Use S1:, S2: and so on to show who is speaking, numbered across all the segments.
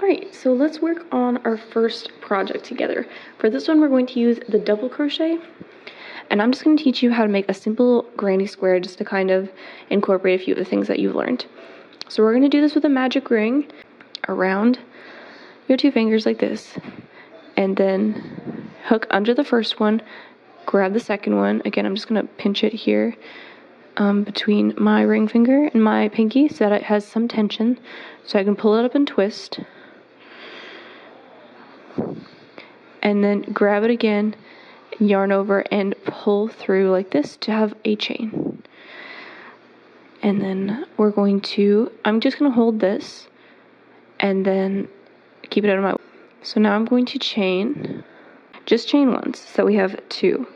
S1: Alright, so let's work on our first project together. For this one, we're going to use the double crochet, and I'm just going to teach you how to make a simple granny square just to kind of incorporate a few of the things that you've learned. So we're going to do this with a magic ring around your two fingers like this, and then hook under the first one, grab the second one. Again, I'm just going to pinch it here between my ring finger and my pinky so that it has some tension, so I can pull it up and twist. And then grab it again, yarn over, and pull through like this to have a chain. And then I'm just going to hold this and then keep it out of my way. So now I'm going to just chain once, so we have 2.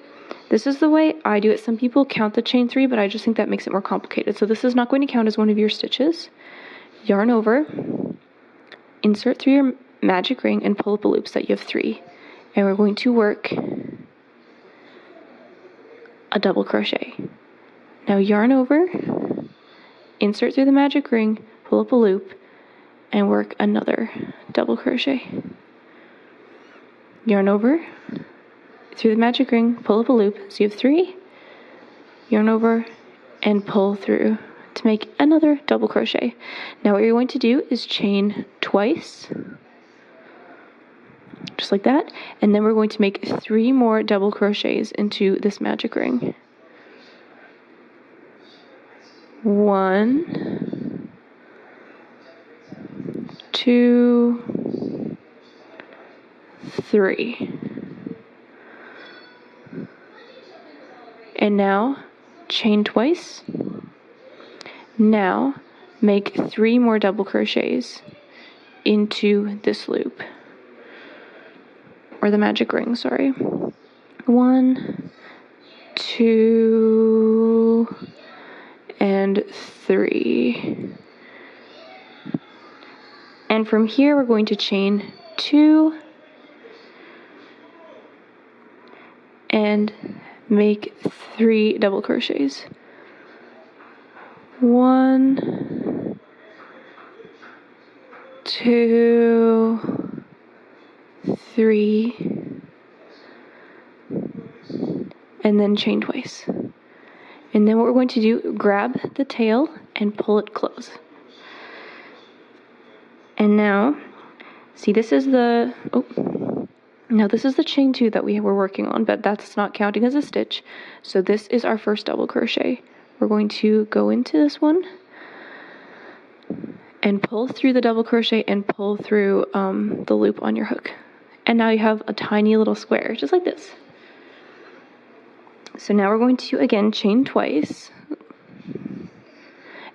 S1: This is the way I do it. Some people count the chain 3, but I just think that makes it more complicated. So this is not going to count as one of your stitches. Yarn over, insert through your magic ring, and pull up a loop so that you have 3. And we're going to work a double crochet. Now yarn over, insert through the magic ring, pull up a loop, and work another double crochet. Yarn over, through the magic ring, pull up a loop, so you have 3, yarn over, and pull through to make another double crochet. Now what you're going to do is chain twice, just like that, and then we're going to make 3 more double crochets into this magic ring. 1, 2, 3. And now chain twice. Now make 3 more double crochets into this loop, or the magic ring, sorry. 1, 2, and 3. And from here we're going to chain 2 and make 3 double crochets. 1, 2, 3, and then chain twice. And then what we're going to do, grab the tail and pull it close. And now, see, this is the chain 2 that we were working on, but that's not counting as a stitch. So this is our first double crochet. We're going to go into this one and pull through the double crochet and pull through the loop on your hook. And now you have a tiny little square, just like this. So now we're going to, again, chain twice,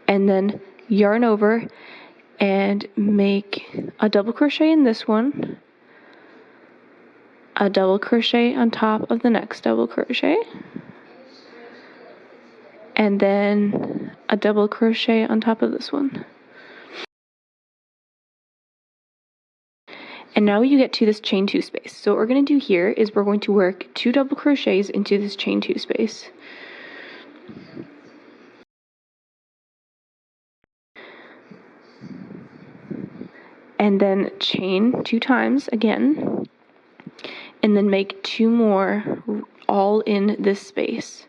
S1: and then yarn over and make a double crochet in this one, a double crochet on top of the next double crochet, and then a double crochet on top of this one. And now you get to this chain 2 space. So what we're going to do here is we're going to work 2 double crochets into this chain 2 space. And then chain 2 times again, and then make 2 more all in this space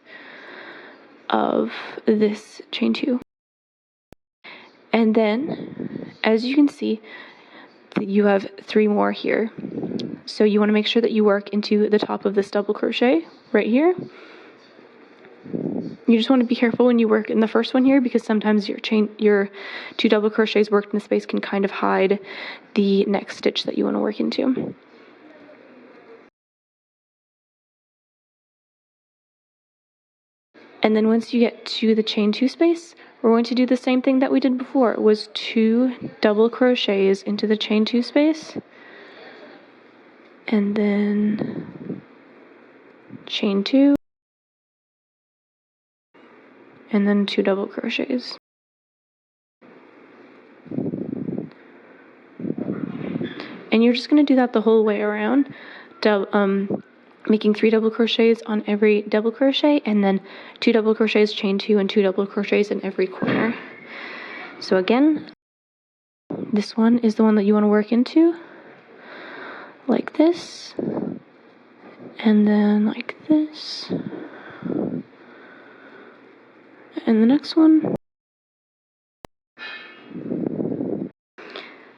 S1: of this chain 2. And then, as you can see, you have 3 more here. So you want to make sure that you work into the top of this double crochet right here. You just want to be careful when you work in the first one here, because sometimes your 2 double crochets worked in the space can kind of hide the next stitch that you want to work into. And then once you get to the chain 2 space, we're going to do the same thing that we did before. It was 2 double crochets into the chain 2 space, and then chain 2, and then 2 double crochets. And you're just going to do that the whole way around, making 3 double crochets on every double crochet, and then 2 double crochets, chain 2, and 2 double crochets in every corner. So again, this one is the one that you want to work into, like this, and then like this, and the next one.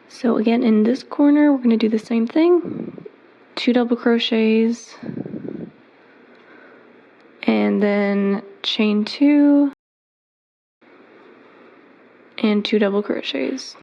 S1: So again, in this corner, we're going to do the same thing, 2 double crochets, and then chain 2, and 2 double crochets.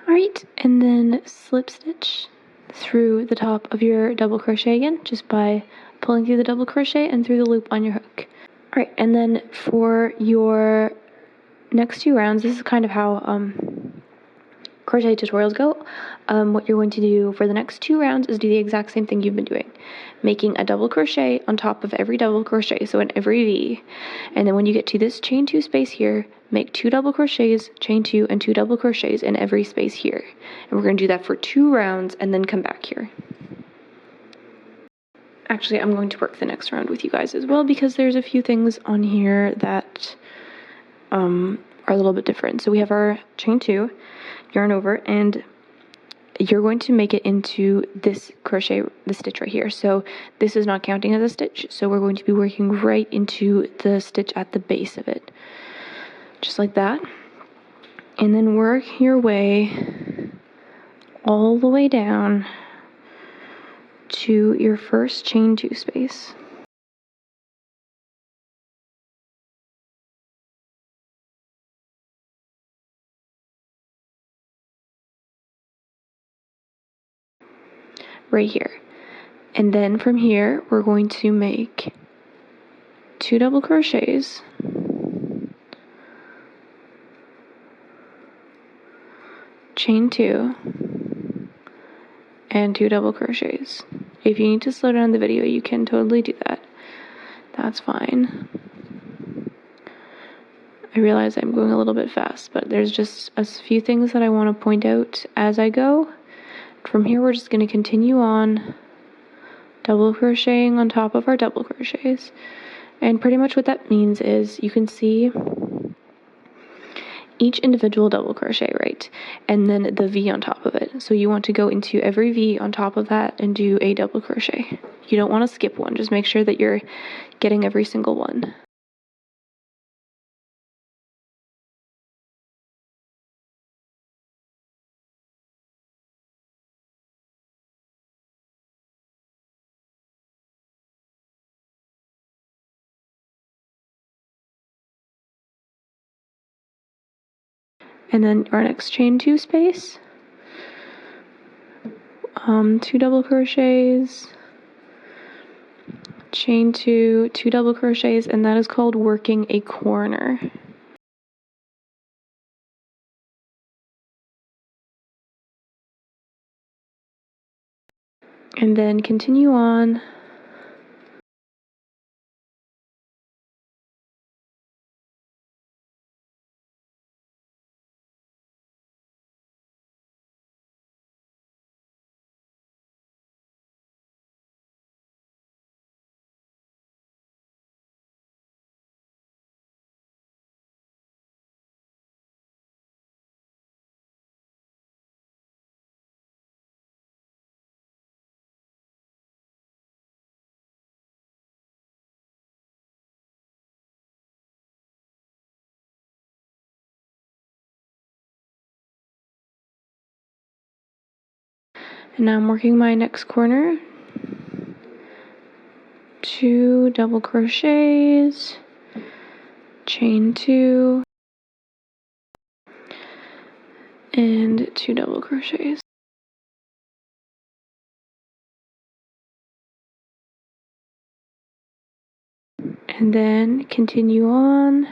S1: Alright, and then slip stitch through the top of your double crochet again, just by pulling through the double crochet and through the loop on your hook. Alright, and then for your next 2 rounds, this is kind of how crochet tutorials go. What you're going to do for the next 2 rounds is do the exact same thing you've been doing, making a double crochet on top of every double crochet, so in every V. And then when you get to this chain 2 space here, make 2 double crochets, chain 2, and 2 double crochets in every space here. And we're going to do that for 2 rounds and then come back here. Actually, I'm going to work the next round with you guys as well, because there's a few things on here that are a little bit different. So we have our chain 2, yarn over, and you're going to make it into this crochet, the stitch right here. So this is not counting as a stitch, so we're going to be working right into the stitch at the base of it, just like that. And then work your way all the way down to your first chain 2 space. Right here. And then from here, we're going to make 2 double crochets, chain 2, and 2 double crochets. If you need to slow down the video, you can totally do that. That's fine. I realize I'm going a little bit fast, but there's just a few things that I want to point out as I go. From here, we're just going to continue on double crocheting on top of our double crochets. And pretty much what that means is you can see each individual double crochet, right? And then the V on top of it. So you want to go into every V on top of that and do a double crochet. You don't want to skip one, just make sure that you're getting every single one. And then our next chain 2 space, 2 double crochets, chain 2, 2 double crochets, and that is called working a corner. And then continue on . And now I'm working my next corner, 2 double crochets, chain 2, and 2 double crochets. And then continue on.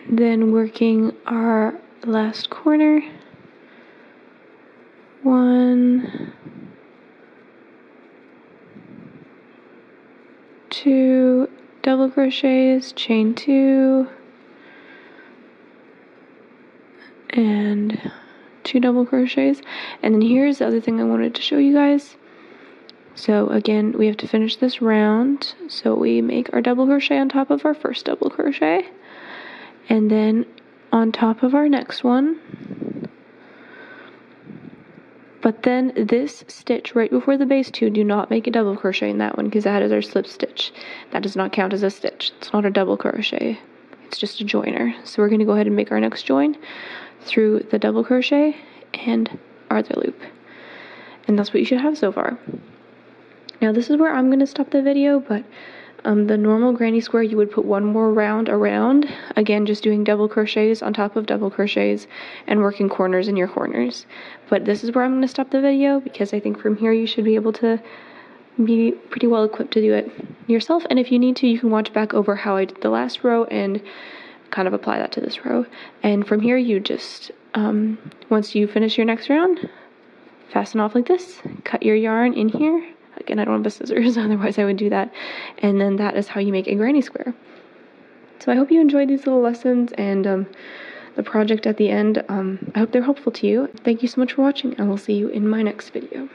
S1: And then working our last corner. 1, 2 double crochets, chain 2, and 2 double crochets. And then here's the other thing I wanted to show you guys. So again, we have to finish this round. So we make our double crochet on top of our first double crochet, and then on top of our next one. But then this stitch right before the base 2, do not make a double crochet in that one, because that is our slip stitch. That does not count as a stitch. It's not a double crochet. It's just a joiner. So we're going to go ahead and make our next join through the double crochet and our other loop. And that's what you should have so far. Now this is where I'm going to stop the video, but the normal granny square, you would put one more round around, again just doing double crochets on top of double crochets and working corners in your corners. But this is where I'm going to stop the video, because I think from here you should be able to be pretty well equipped to do it yourself. And if you need to, you can watch back over how I did the last row and kind of apply that to this row. And from here you just, once you finish your next round, fasten off like this, cut your yarn in here. Again, I don't have the scissors, otherwise I would do that. And then that is how you make a granny square. So I hope you enjoyed these little lessons and the project at the end. I hope they're helpful to you. Thank you so much for watching, and we'll see you in my next video.